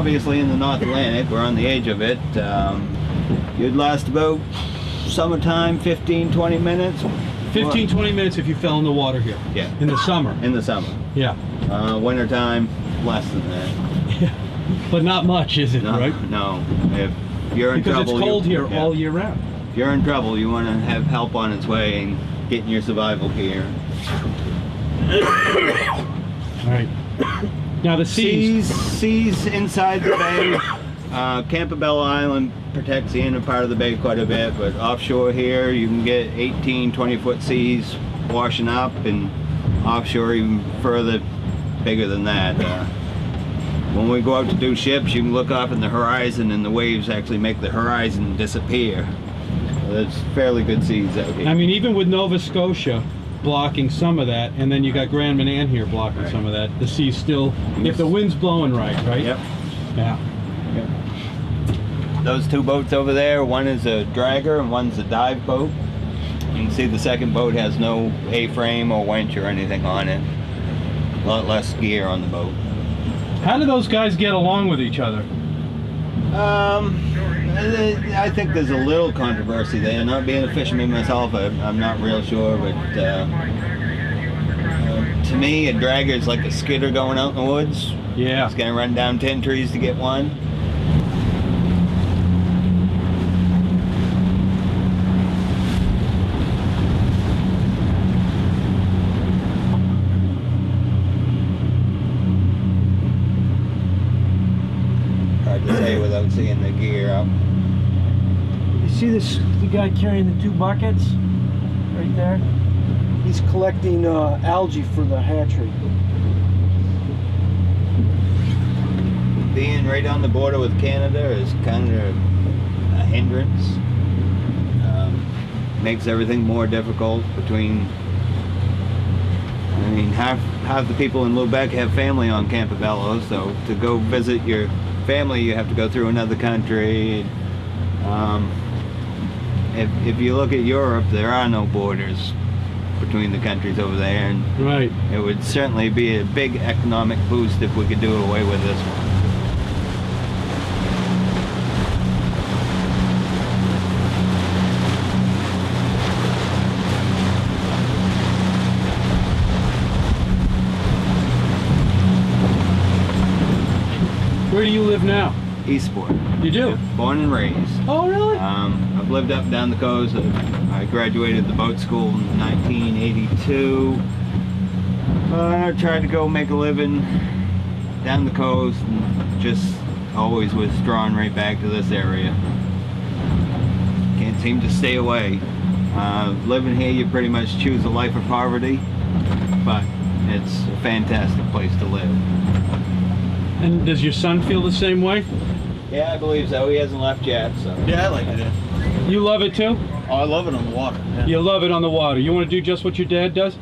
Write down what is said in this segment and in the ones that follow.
obviously in the North Atlantic. We're on the edge of it. You'd last about summertime, 15-20 minutes. 15-20 minutes if you fell in the water here. Yeah. In the summer. In the summer. Yeah. Wintertime, less than that. Yeah. But not much, is it? No, right? No. If you're in because trouble, it's cold here all year round. If you're in trouble, you want to have help on its way and get in your survival gear. All right. Now the seas inside the bay. Campobello Island protects the inner part of the bay quite a bit, but offshore here you can get 18-20 foot seas washing up, and offshore even further, bigger than that. When we go out to do ships, you can look off in the horizon and the waves actually make the horizon disappear. So it's fairly good seas out here. I mean, even with Nova Scotia blocking some of that, and then you got Grand Manan here blocking some of that, the sea's still, if the wind's blowing right? Yep. Yeah. Yep. Those two boats over there, one is a dragger and one's a dive boat. You can see the second boat has no A-frame or winch or anything on it. A lot less gear on the boat. How do those guys get along with each other? I think there's a little controversy there. Not being a fisherman myself, I'm not real sure, but to me, a dragger is like a skidder going out in the woods. Yeah. It's gonna run down 10 trees to get one. Hard to say without seeing the gear up. You see this, the guy carrying the two buckets right there? He's collecting algae for the hatchery. Being right on the border with Canada is kind of a hindrance. Makes everything more difficult between, I mean, half the people in Lubec have family on Campobello, so to go visit your family you have to go through another country. If you look at Europe, there are no borders between the countries over there, and right. It would certainly be a big economic boost if we could do away with this one. Where do you live now? Eastport. You do? Yeah, born and raised. Oh, really? I've lived up and down the coast. I graduated the boat school in 1982. I tried to go make a living down the coast and just always was drawn right back to this area. Can't seem to stay away. Living here, you pretty much choose a life of poverty, but it's a fantastic place to live. And does your son feel the same way? Yeah, I believe so. He hasn't left yet, so. Yeah, I like it. You love it too? Oh, I love it on the water. Yeah, You love it on the water. You want to do just what your dad does?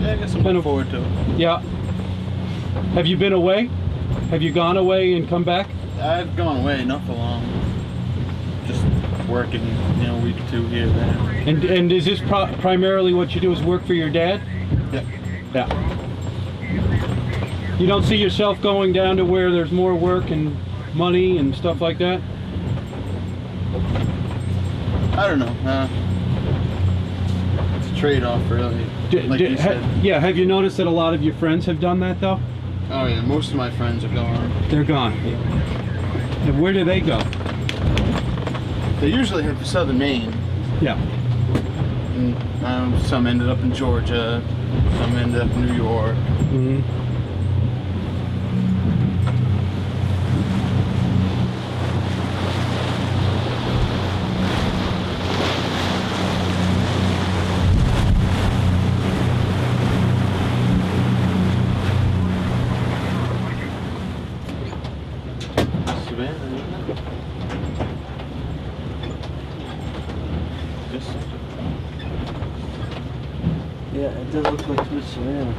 I guess I'm looking forward to it. Yeah. Have you been away? Have you gone away and come back? I've gone away, not for long. Just working, a week or two here, there. And is this primarily what you do is work for your dad? Yeah. Yeah. You don't see yourself going down to where there's more work and money and stuff like that? I don't know. It's a trade-off, really. Like you said. Yeah, have you noticed that a lot of your friends have done that, though? Oh, yeah, most of my friends are gone. They're gone. And where do they go? They usually head for southern Maine. Yeah. And, some ended up in Georgia, some ended up in New York. Mm-hmm. Yeah, it does look like Smith Savannah.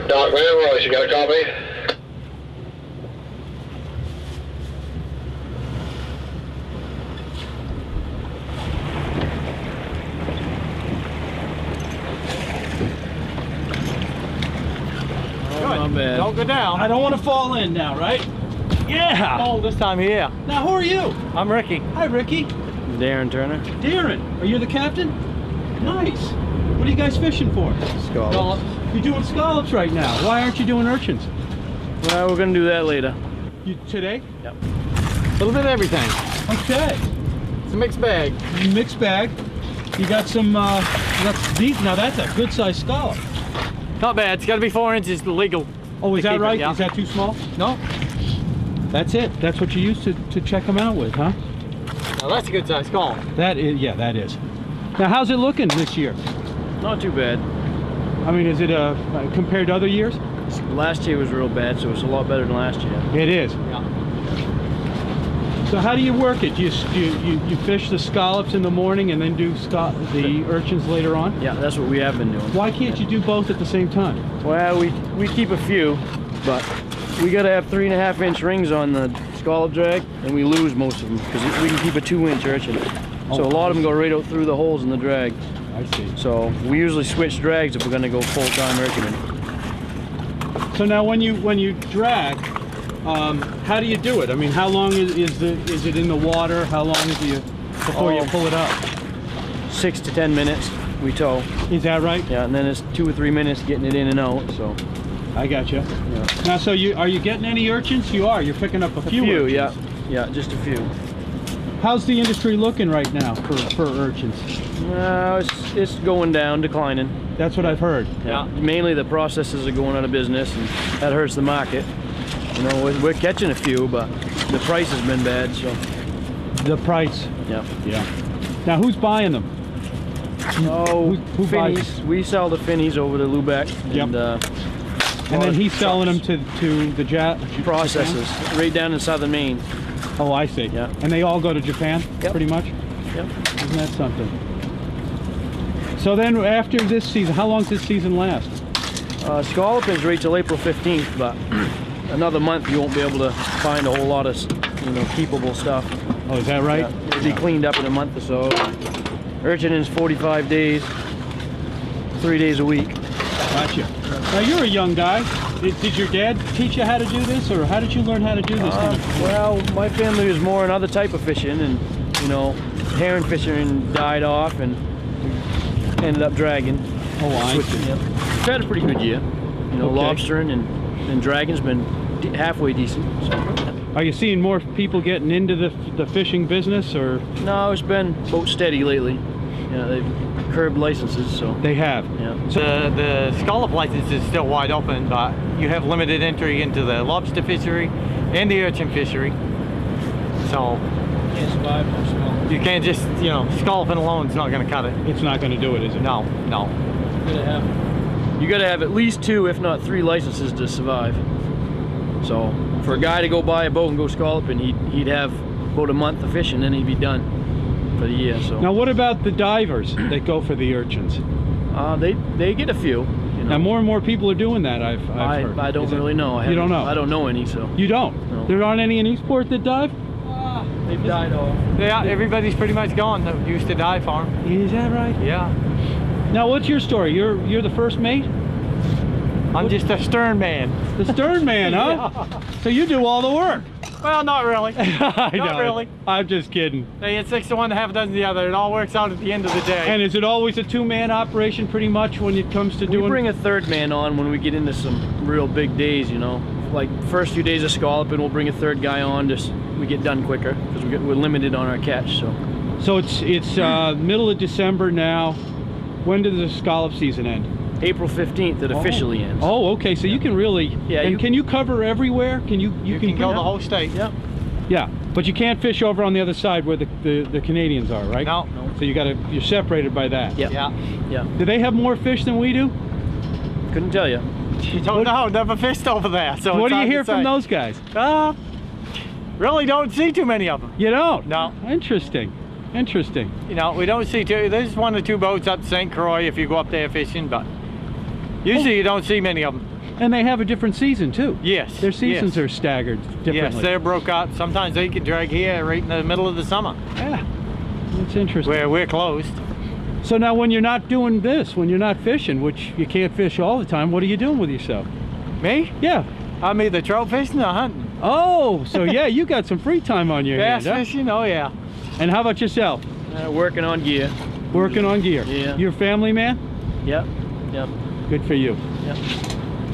Doc Van Royce, you got a copy? bad. Don't go down. I don't want to fall in now, right? Yeah. Oh, this time of year. Now, who are you? I'm Ricky. Hi, Ricky. Darren Turner. Darren, are you the captain? Nice. What are you guys fishing for? Scallops. You're doing scallops right now. Why aren't you doing urchins? Well, we're gonna do that later. You today? Yep. A little bit of everything. Okay. It's a mixed bag. Mixed bag. You got some. These. Now that's a good sized scallop. Not bad. It's got to be 4 inches legal. Oh, is To that keep it, right? yeah. Is that too small? No. That's it. That's what you used to check them out with, huh? Now that's a good size call. That is. Yeah, that is. Now, how's it looking this year? Not too bad. I mean, is it compared to other years? Last year was real bad, so it's a lot better than last year. It is. Yeah. So how do you work it? You fish the scallops in the morning and then do the urchins later on? Yeah, that's what we have been doing. Why can't you do both at the same time? Well, we keep a few, but we gotta have 3.5-inch rings on the scallop drag, and we lose most of them because we can keep a 2-inch urchin. So a lot of them go right out through the holes in the drag. I see. So we usually switch drags if we're gonna go full-time urchining. So now when you drag, how do you do it? I mean, how long is it in the water? How long is it before you pull it up? 6 to 10 minutes we tow. Is that right? Yeah, and then it's 2 or 3 minutes getting it in and out. So I got you. yeah. Now, so are you getting any urchins? You are. You're picking up a few urchins. Yeah, just a few. How's the industry looking right now for urchins? It's going down, declining. That's what I've heard. Yeah. Mainly the processors are going out of business, and that hurts the market. You know, we're catching a few, but the price has been bad. So The price. yeah. Yeah. Now, who's buying them? Oh, who buys finnies. We sell the finnies over to Lubeck. Yep. And then he's selling them to the processors right down in southern Maine. Oh, I see. Yeah. And they all go to Japan, Yep. pretty much? Yep. Isn't that something? So then after this season, how long does this season last? Scallop is right till April 15th, but another month you won't be able to find a whole lot of, keepable stuff. Oh, is that right? Yeah, it'll be cleaned up in a month or so. Urchin is 45 days, 3 days a week. Gotcha. Now you're a young guy. Did your dad teach you how to do this, or how did you learn how to do this kind of? Well, my family was more another type of fishing, and herring fishing died off, and we ended up dragging. Oh, I see. Yep. We've had a pretty good year. Okay. Lobstering and dragging's been halfway decent. So. Are you seeing more people getting into the fishing business, or? No, it's been about steady lately. They've curbed licenses, so. They have. Yeah. So the scallop license is still wide open, but you have limited entry into the lobster fishery and the urchin fishery. So Can't survive on scallop. you can't just, scalloping alone is not going to cut it. It's not going to do it, is it? No. You gotta have at least 2, if not 3 licenses to survive. So for a guy to go buy a boat and go scalloping, he'd have about a month of fishing, then he'd be done for the year. So Now, what about the divers that go for the urchins? they get a few. Now, more and more people are doing that. I've heard. I don't really know. You don't know? I don't know any. So You don't? No. There aren't any in Eastport that dive? they've died off. Yeah, everybody's pretty much gone that used to dive farm. Is that right? Yeah. Now, what's your story? You're the first mate? I'm just a stern man. The stern man, huh? So you do all the work. Well, not really. I know. Not really. I'm just kidding. They had 6 to 1, half a dozen the other. It all works out at the end of the day. And is it always a 2-man operation pretty much when it comes to We doing? bring a third man on when we get into some real big days. Like first few days of scalloping, we'll bring a third guy on. Just we get done quicker because we're limited on our catch. So it's middle of December now. When does the scallop season end? April 15th it officially ends. Oh, okay. So you can really. Yeah, And can you cover everywhere? Can you can go the whole state. Yeah. Yeah, but you can't fish over on the other side where the Canadians are, right? No. So you're separated by that. Yeah. Yeah. Yeah. Do they have more fish than we do? Couldn't tell you. You don't know. Never fished over there. So What it's do you hard hear to from say. those guys? Really don't see too many of them. You don't? No. Interesting. Interesting. We don't see too. There's 1 or 2 boats up St. Croix if you go up there fishing, but usually you don't see many of them. And they have a different season too. Yes. Their seasons yes. are staggered differently. Yes, they're broke up. Sometimes they can drag here right in the middle of the summer Yeah, it's interesting. where we're closed. So now when you're not doing this, when you're not fishing, which you can't fish all the time, what are you doing with yourself? Me? Yeah. I'm either trout fishing or hunting. Oh, so yeah, you got some free time on your Bass hands, huh? fishing? Oh yeah. And how about yourself? Working on gear. Working on gear. Yeah. You're a family man? Yep. Yep. Good for you. Yep.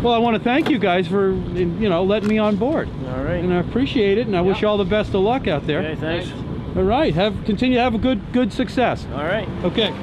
Well, I want to thank you guys for, letting me on board. All right. And I appreciate it, and I wish you all the best of luck out there. Okay, thanks. All right, continue to have a good success. All right. Okay.